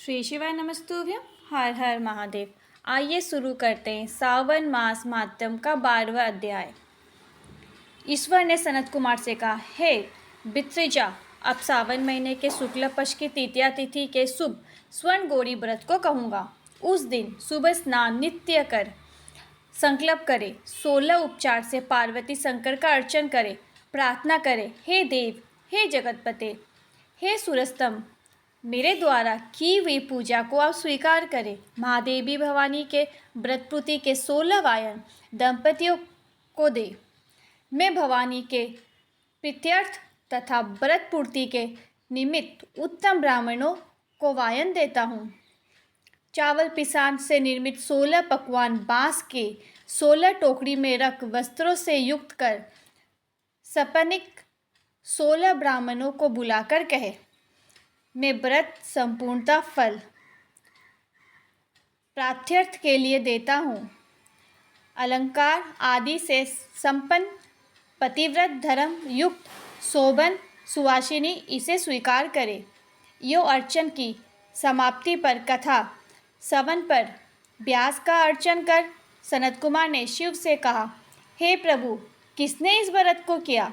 श्री शिवाय नमस्तुभ्यम। हर हर महादेव। आइए शुरू करते हैं सावन मास माध्यम का 12वां अध्याय। ईश्वर ने सनत कुमार से कहा, हे बित्रिजा, अब सावन महीने के शुक्ल पक्ष की तृतीया तिथि के शुभ स्वर्ण गौरी व्रत को कहूँगा। उस दिन सुबह स्नान नित्य कर संकल्प करे, 16 उपचार से पार्वती शंकर का अर्चन करे, प्रार्थना करे, हे देव, हे जगतपते, हे सूर्यस्तंभ, मेरे द्वारा की हुई पूजा को आप स्वीकार करें। महादेवी भवानी के व्रतपूर्ति के 16 वायन दंपतियों को दे। मैं भवानी के प्रीत्यर्थ तथा व्रत पूर्ति के निमित्त उत्तम ब्राह्मणों को वायन देता हूँ। चावल पिसान से निर्मित 16 पकवान बांस के 16 टोकरी में रख वस्त्रों से युक्त कर सपनिक 16 ब्राह्मणों को बुलाकर कहे, मैं व्रत संपूर्णता फल प्रार्थ्यर्थ के लिए देता हूँ। अलंकार आदि से संपन्न पतिव्रत धर्म युक्त शोभन सुवासिनी इसे स्वीकार करे। यो अर्चन की समाप्ति पर कथा सवन पर व्यास का अर्चन कर सनत कुमार ने शिव से कहा, हे प्रभु, किसने इस व्रत को किया?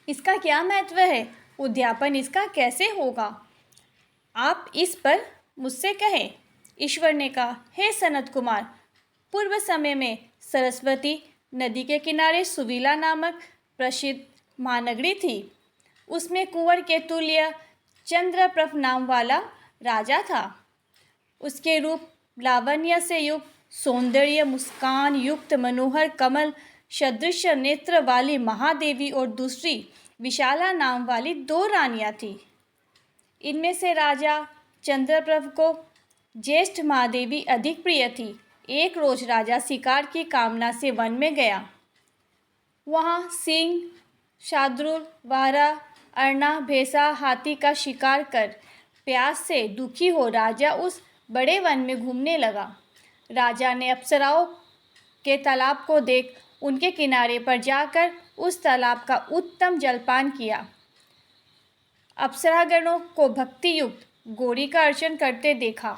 इसका क्या महत्व है? उद्यापन इसका कैसे होगा? आप इस पर मुझसे कहें। ईश्वर ने कहा, हे सनत कुमार, पूर्व समय में सरस्वती नदी के किनारे सुविला नामक प्रसिद्ध महानगरी थी। उसमें कुंवर के तुल्य चंद्रप्रभ नाम वाला राजा था। उसके रूप लावण्य से युक्त, सौंदर्य मुस्कान युक्त, मनोहर कमल सदृश नेत्र वाली महादेवी और दूसरी विशाला नाम वाली 2 रानियां थीं। इनमें से राजा चंद्रप्रभ को ज्येष्ठ महादेवी अधिक प्रिय थी। एक रोज राजा शिकार की कामना से वन में गया। वहाँ सिंह, शार्दूल, वारा, अरना, भैंसा, हाथी का शिकार कर प्यास से दुखी हो राजा उस बड़े वन में घूमने लगा। राजा ने अप्सराओं के तालाब को देख उनके किनारे पर जाकर उस तालाब का उत्तम जलपान किया। अप्सरागणों को भक्ति युक्त गौरी का अर्चन करते देखा।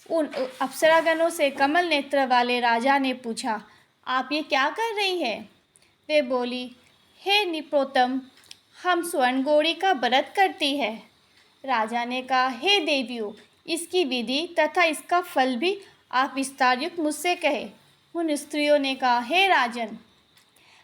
उन अप्सरागणों से कमल नेत्र वाले राजा ने पूछा, आप ये क्या कर रही हैं? वे बोली, हे निप्रोतम, हम स्वर्ण गौरी का व्रत करती है। राजा ने कहा, हे देवियों, इसकी विधि तथा इसका फल भी आप विस्तार युक्त मुझसे कहे। उन स्त्रियों ने कहा, हे राजन,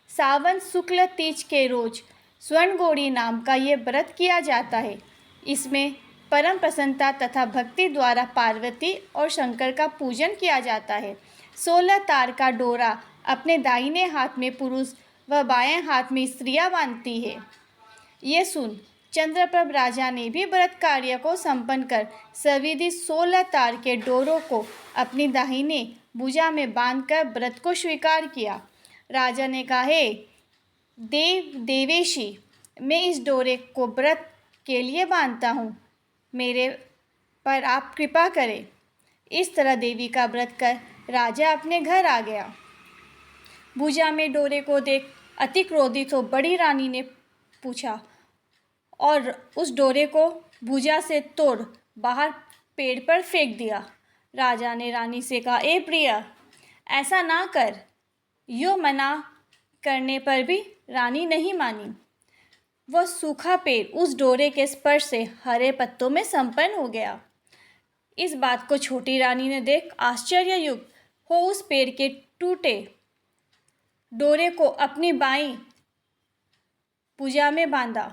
सावन शुक्ल तीज के रोज स्वर्ण गौरी नाम का ये व्रत किया जाता है। इसमें परम प्रसन्नता तथा भक्ति द्वारा पार्वती और शंकर का पूजन किया जाता है। 16 तार का डोरा अपने दाहिने हाथ में पुरुष व बाएं हाथ में स्त्रियां बांधती है। ये सुन चंद्रप्रभ राजा ने भी व्रत कार्य को संपन्न कर सविधि 16 तार के डोरों को अपनी दाहिने भुजा में बांधकर व्रत को स्वीकार किया। राजा ने कहा, हे देवेशी, मैं इस डोरे को व्रत के लिए बांधता हूँ, मेरे पर आप कृपा करें। इस तरह देवी का व्रत कर राजा अपने घर आ गया। भुजा में डोरे को देख अति क्रोधित हो बड़ी रानी ने पूछा और उस डोरे को भुजा से तोड़ बाहर पेड़ पर फेंक दिया। राजा ने रानी से कहा, ए प्रिय, ऐसा ना कर। यो मना करने पर भी रानी नहीं मानी। वह सूखा पेड़ उस डोरे के स्पर्श से हरे पत्तों में संपन्न हो गया। इस बात को छोटी रानी ने देख आश्चर्ययुक्त हो उस पेड़ के टूटे डोरे को अपनी बाईं भुजा में बांधा।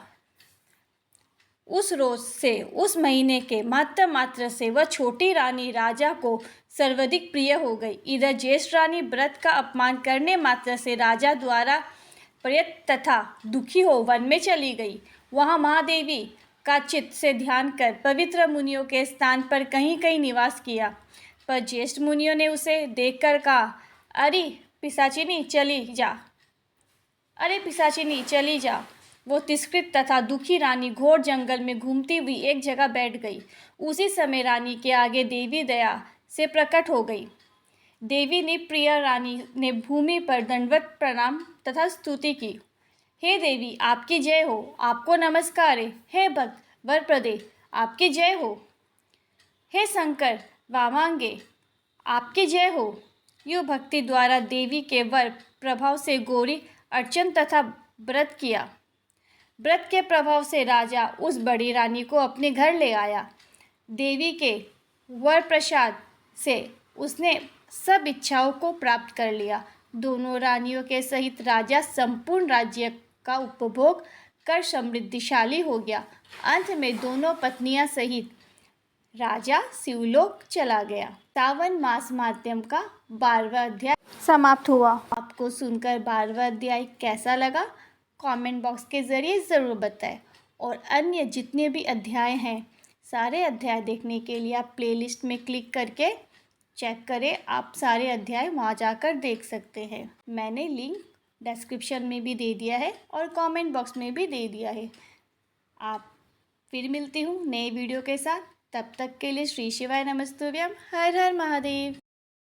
उस रोज से, उस महीने के मात्र से वह छोटी रानी राजा को सर्वाधिक प्रिय हो गई। इधर ज्येष्ठ रानी व्रत का अपमान करने मात्र से राजा द्वारा प्रयत तथा दुखी हो वन में चली गई। वहाँ महादेवी का चित्त से ध्यान कर पवित्र मुनियों के स्थान पर कहीं कहीं निवास किया। पर ज्येष्ठ मुनियों ने उसे देखकर कहा, अरे पिशाचिनी चली जा। वो तिरस्कृत तथा दुखी रानी घोर जंगल में घूमती हुई एक जगह बैठ गई। उसी समय रानी के आगे देवी दया से प्रकट हो गई। देवी ने प्रिय रानी ने भूमि पर दंडवत प्रणाम तथा स्तुति की। हे देवी, आपकी जय हो, आपको नमस्कार है। हे भक्त वर प्रदे, आपकी जय हो। हे शंकर वामांगे, आपकी जय हो। यूँ भक्ति द्वारा देवी के वर प्रभाव से गौरी अर्चन तथा व्रत किया। व्रत के प्रभाव से राजा उस बड़ी रानी को अपने घर ले आया। देवी के वर प्रसाद से उसने सब इच्छाओं को प्राप्त कर लिया। दोनों रानियों के सहित राजा संपूर्ण राज्य का उपभोग कर समृद्धिशाली हो गया। अंत में दोनों पत्नियां सहित राजा शिवलोक चला गया। सावन मास माध्यम का 12वां अध्याय समाप्त हुआ। आपको सुनकर 12वां अध्याय कैसा लगा कमेंट बॉक्स के ज़रिए ज़रूर बताएं। और अन्य जितने भी अध्याय हैं सारे अध्याय देखने के लिए आप प्लेलिस्ट में क्लिक करके चेक करें। आप सारे अध्याय वहाँ जाकर देख सकते हैं। मैंने लिंक डिस्क्रिप्शन में भी दे दिया है और कमेंट बॉक्स में भी दे दिया है। आप फिर मिलती हूँ नए वीडियो के साथ। तब तक के लिए श्री शिवाय नमस्तुभ्यम। हर हर महादेव।